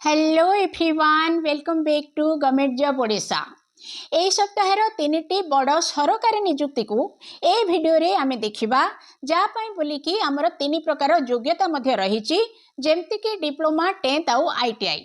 Hello everyone welcome back to government job Odisha. ए सप्ताहर तीन बड़ सरकारी नियुक्ति को ए वीडियो रे आमे देखिबा जापाई बोलिकी आमर तीन प्रकार योग्यता मध्य रही जेमती कि डिप्लोमा 10th आउ ITI।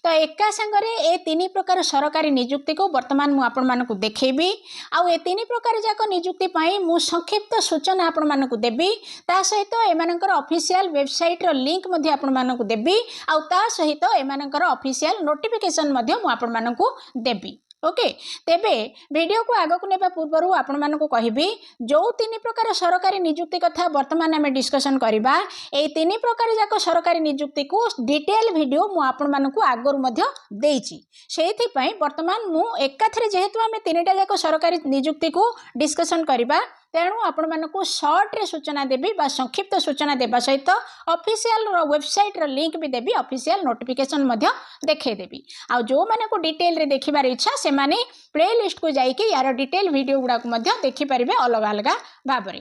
तो एका संगरे ए तीन प्रकार सरकारी नियुक्ति को वर्तमान मु आपण मानकु देखेबी आउ ए तीन प्रकार जाक नियुक्ति पाई मु संक्षिप्त सूचना आपण मानकु देबी ता सहित एमानकर ऑफिशियल वेबसाइट रो लिंक मध्य आपण मानकु देबी आउ ता सहित एमानकर ऑफिशियल नोटिफिकेशन मध्य मु आपण मानकु देबी। ओके तेबे वीडियो को आगक नेबा पूर्व आपण मानकु कहिबी जो तीन प्रकार सरकारी नियुक्ति कथा वर्तमान आमे डिस्कशन करिबा ए तीन प्रकार जाक सरकारी नियुक्ति को डिटेल वीडियो मु आपण मानकु आगरु मध्य देइची सेथि पई वर्तमान मु एकाथरे जेहेतु आमे तीनटा जाक सरकारी नियुक्ति को डिस्कशन करिबा तेणु आपण मानकु शॉर्ट रे सूचना देबी बा संक्षिप्त सूचना देबा सहित ऑफिशियल वेबसाइट रो लिंक भी देबी ऑफिशियल नोटिफिकेशन मध्य देखे देबी आ जो माने को डिटेल रे देखिबार इच्छा से माने प्लेलिस्ट को जाई कि यार डिटेल वीडियो गुडा को मध्य देखि परिबे अलग अलग भाबरे।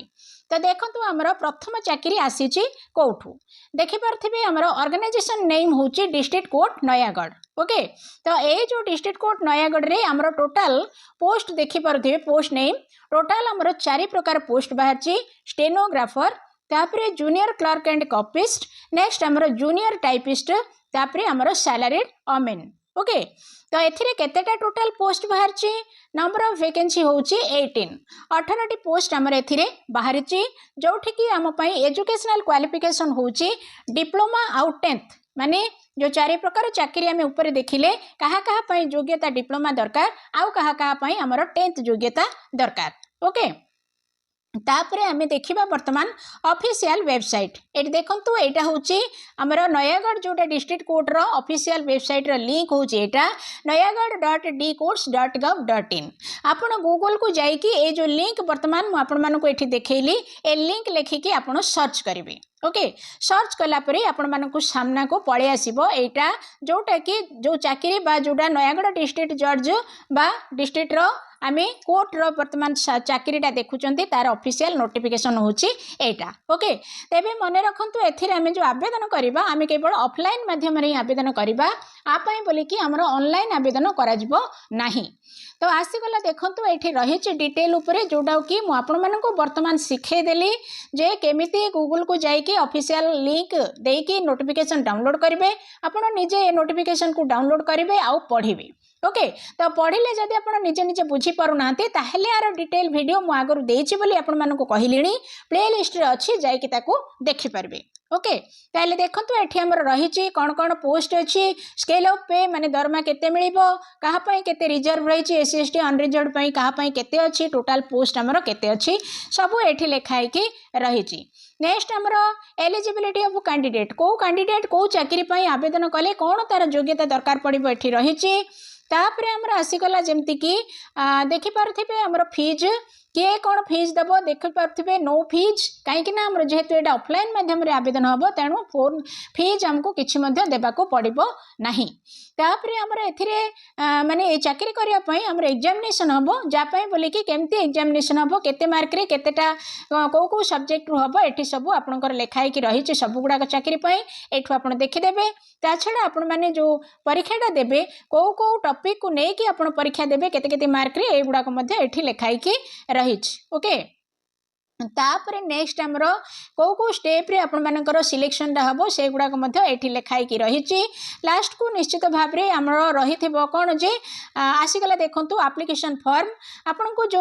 तो देखंतु हमर प्रथम चाकरी आसीची कोठू देखि परथिबे हमर ऑर्गेनाइजेशन नेम होची डिस्ट्रिक्ट कोर्ट नयागढ़। ओके तो ए जो डिस्ट्रिक्ट कोर्ट नयागढ़ रे हमर टोटल पोस्ट देखि परथिबे पोस्ट नेम टोटल हमर 4 प्रकार पोस्ट बाहरची स्टेनोग्राफर तापरे junior clerk and copyist next हमर जूनियर टाइपिस्ट तापरे हमर सैलरीड अमेन। ओके तो एथिरे केतेटा टोटल पोस्ट बाहरची नंबर ऑफ वैकेंसी होची 18 टी पोस्ट हमर एथिरे बाहरची जोठी कि हम पई एजुकेशनल क्वालिफिकेशन होची डिप्लोमा आउ 10th माने जो 4 प्रकार चाकरी आमे ऊपर देखिले कहा कहा पई योग्यता डिप्लोमा दरकार आउ कहा कहा पई हमर 10th योग्यता दरकार। ओके तापरे आमे देखिबा वर्तमान ऑफिशियल वेबसाइट एटी देखंतु एटा होची हमर नयागढ़ जोटा डिस्ट्रिक्ट कोर्ट रो ऑफिशियल वेबसाइट रो लिंक होची एटा nayagarh.dcourts.gov.in। आपण गूगल को जाई कि ए जो लिंक वर्तमान मु आपण मानको एठी देखैली ए लिंक लेखि कि आपण सर्च करिवे। ओके सर्च कला परे आपण मानको सामना को पळे आसीबो एटा जोटा कि जो चाकरी बा जोटा नयागढ़ डिस्ट्रिक्ट जज बा डिस्ट्रिक्ट रो आमे कोर्ट रो वर्तमान चाकरीटा देखुचंती तार ऑफिशियल नोटिफिकेशन होची एटा। ओके तेबे मने रखंतु एथिरे आमे जो आवेदन करिबा आमे केवल ऑफलाइन माध्यम रे आवेदन करिबा आ पई बोली कि हमरो ऑनलाइन आवेदन करा जिवो नाही। तो आसीगला देखंतु एठी रहिछि डिटेल उपरे जोटा कि मु आपण मानको वर्तमान सिखे देली जे केमिति गूगल को जाई कि ऑफिशियल लिंक देई कि नोटिफिकेशन डाउनलोड करिवे आपण निजे नोटिफिकेशन को डाउनलोड करिवे आ पढिबे। ओके तो पढ़िले जदि आपण निजे निजे बुझी पारु नांती ताहेले यार डिटेल वीडियो मु आगरु देइछि बोली आपण मानको कहिलिणी प्लेलिस्ट रे अछि जाई कि ताको देखि परबे। ओके ताले देखंतु एठी हमर रहिछि कोन कोन पोस्ट अछि स्केल ऑफ पे माने दरमा केते मिलिबो कहा पई केते रिजर्व रहिछि एससी एसटी अनरिजर्व पई कहा पई केते अछि टोटल पोस्ट हमर केते अछि सब एठी लेखाय कि रहिछि। नेक्स्ट हमर एलिजिबिलिटी ऑफ कैंडिडेट को चाकरी पई आवेदन कले कोन तार योग्यता दरकार पड़िबो एठी रहिछि। तापरे हमर आसीगला जेमति कि देखि पारथिबे हमर फीज किए कौन फीस दबो देख पारे नो फीज कहीं आम जेहेतु ये ऑफलाइन माध्यम आवेदन हम तेणु फोन फीज आमको किसी देवा पड़ो ना। तापरे आमर एथिरे माने चाकरी करने आमर एग्जामिनेशन हम जहाँ बोलिकी केमती एग्जामिनेशन हम केते मार्क रे केतेटा कौ सब्जेक्ट रु हम एठी सब आपनकर लेखाई कि रही सब गुड़ाक चाकरी एठू आप देखीदेवे ता छड़ा आपण माने जो परीक्षाटा देवे कौ टॉपिक को लेकिन आप परीक्षा देवे केते केते मार्क रे ए गुड़ाक मध्य एठी लेखाई कि रही। ओके तापरे नेक्स्ट आमर कौ स्टेप रे आपण मानकर सिलेक्शन टा हबो से गुड़ाक मध्य एठी लेखाई कि रही। लास्ट को निश्चित भाव रे आमर रहिथिबो कोन जे आसीगला देखंतु एप्लिकेशन फॉर्म आपन को जो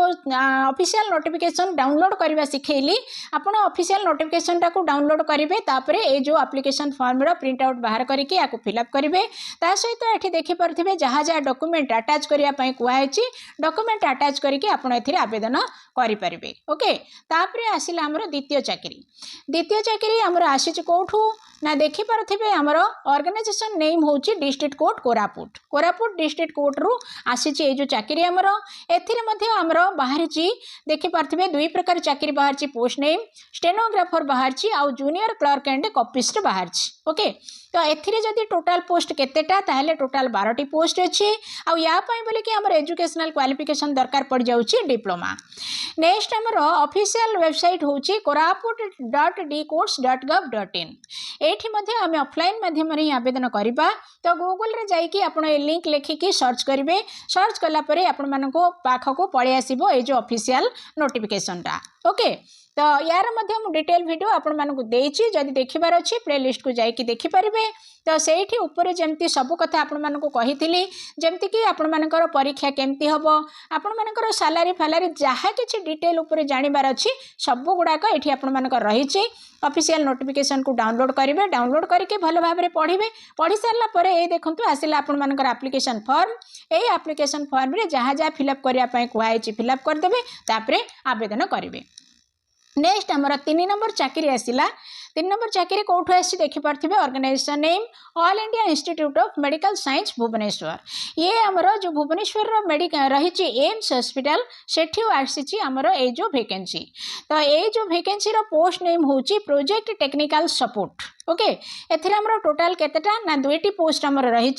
ऑफिशियल नोटिफिकेशन डाउनलोड करबा सिखेली आपण ऑफिशियल नोटिफिकेशन टा को डाउनलोड करिवे तापरे ए जो एप्लिकेशन फॉर्म रो प्रिंट आउट बाहर करके याको फिल अप करिवे ता सहित एठी देखि परथिबे जहा जहा डॉक्यूमेंट अटैच करिया पई कुआइछि डॉक्यूमेंट अटैच करके आपण एथिरे आवेदन करि परिबे। ओके तापरे आसिला हमर द्वितीय चाकरी हमर आसीच कोठू ना देखि पारथिबे हमर ऑर्गेनाइजेशन नेम होची district court Koraput district court रु आसीची ए जो चाकरी हमर एथिरे मध्ये हमर बाहरची देखि पारथिबे 2 प्रकार चाकरी बाहरची पोस्ट नेम स्टेनोग्राफर बाहरची आ जूनियर क्लर्क एंड कॉपिस्ट बाहरची। ओके तो एथिरे जदि टोटाल पोस्ट केतेटा ताहले टोटाल 12टी पोस्ट अच्छी आ या पई बोले कि हमर एजुकेशनल क्वालिफिकेशन दरकार पड़ जाउची डिप्लोमा। नेक्स्ट हमर ऑफिशियल वेबसाइट होची koraput.dcourse.gov.in एठी मध्ये हम ऑफलाइन माध्यम रे आवेदन करिबा। तो गूगल रे जाई कि आपण ए लिंक लेखिकी सर्च करिवे। सर्च कला परे आपण मानको पाखको पळे आसीबो ए जो ऑफिशियल नोटिफिकेशन टा ओके। तो यार मध्य मु डिटेल वीडियो आपण मानको देइची जदि देखिबार अछि प्लेलिस्ट को जाई कि देखि परिबे। तो सेठी ऊपर जेमती सब कथा आपण मानको कहिथिली जेमती कि आपण मानकर परीक्षा केमती हबो आपण मानकर सैलरी फैलरी जहा किछि डिटेल ऊपर जानिबार अछि सब गुडाक एठी आपण मानकर रहिछि। ऑफिशियल नोटिफिकेशन को डाउनलोड करेंगे डाउनलोड करके भल भाव में पढ़े पढ़ी सारा पर ये देखो आसला आपण मानकर एप्लिकेशन फॉर्म ये एप्लिकेशन फॉर्म रे जहाँ जहाँ फिलअप करने कहुई फिलअप करदे तापरे आवेदन करेंगे। नेक्स्ट आमर 3 नंबर चाकरी आसला 3 नंबर चाकरी कौटू आसी देखिपे organization name all India institute of medical science Bhubaneswar ये आमर जो भुवनेश्वर मेडिकल रही एम्स हॉस्पिटल सेठी आसी आमर ये जो वैकेंसी। तो ये जो वैकेंसी रो पोस्ट नेम होची प्रोजेक्ट टेक्निकल सपोर्ट ओके। एथिरे हमर टोटाल केतेटा ना 2टी पोस्ट हमर रही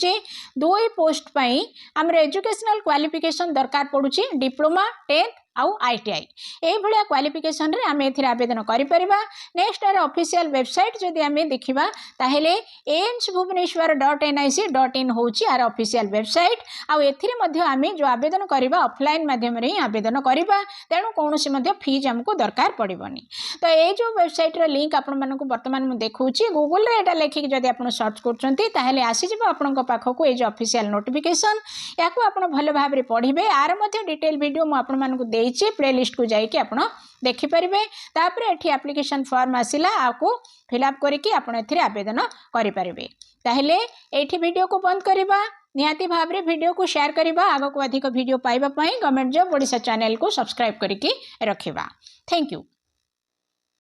2 पोस्ट पई हमर एजुकेशनल क्वालिफिकेशन दरकार पड़ुची डिप्लोमा 10th आउ ITI ए भलिया क्वालिफिकेशन रे आमे एथिरे आवेदन करि परिबा। नेक्स्ट आर ऑफिशियल वेबसाइट जदि आमे देखिबा ताहेले amsbhubaneswar.nic.in होची आर ऑफिशियल वेबसाइट आउ एथिरे मध्ये आमे जो आवेदन करिबा ऑफलाइन माध्यम रे आवेदन करिबा तेणु कोनोसी मध्ये फीस हमको दरकार पड़िबनी। तो ए जो वेबसाइट रो लिंक आपण मानकु वर्तमान मु देखौची गूगल रे एटा लेखिक जदि आपण सर्च करछंती ताहेले आसी जिवो आपनक पाखकु ए जो ऑफिशियल नोटिफिकेशन याकु आपण भलो भाव रे पढिबे। आर मध्ये डिटेल वीडियो मु आपण मानकु देइची प्लेलिस्ट को जाई कि आपण देखि परिबे। तापरे एठी एप्लिकेशन फॉर्म आसिला आकु फिलअप करिकि आपण एथिरे आवेदन करि परिबे। ताहेले एठी वीडियो को बंद करिबा निहाती भाव रे वीडियो को शेयर करिबा आगो को अधिक वीडियो पाइबा पई गवर्नमेंट जॉब ओडिशा चैनल को सब्सक्राइब करिकि रखिबा। Thank you.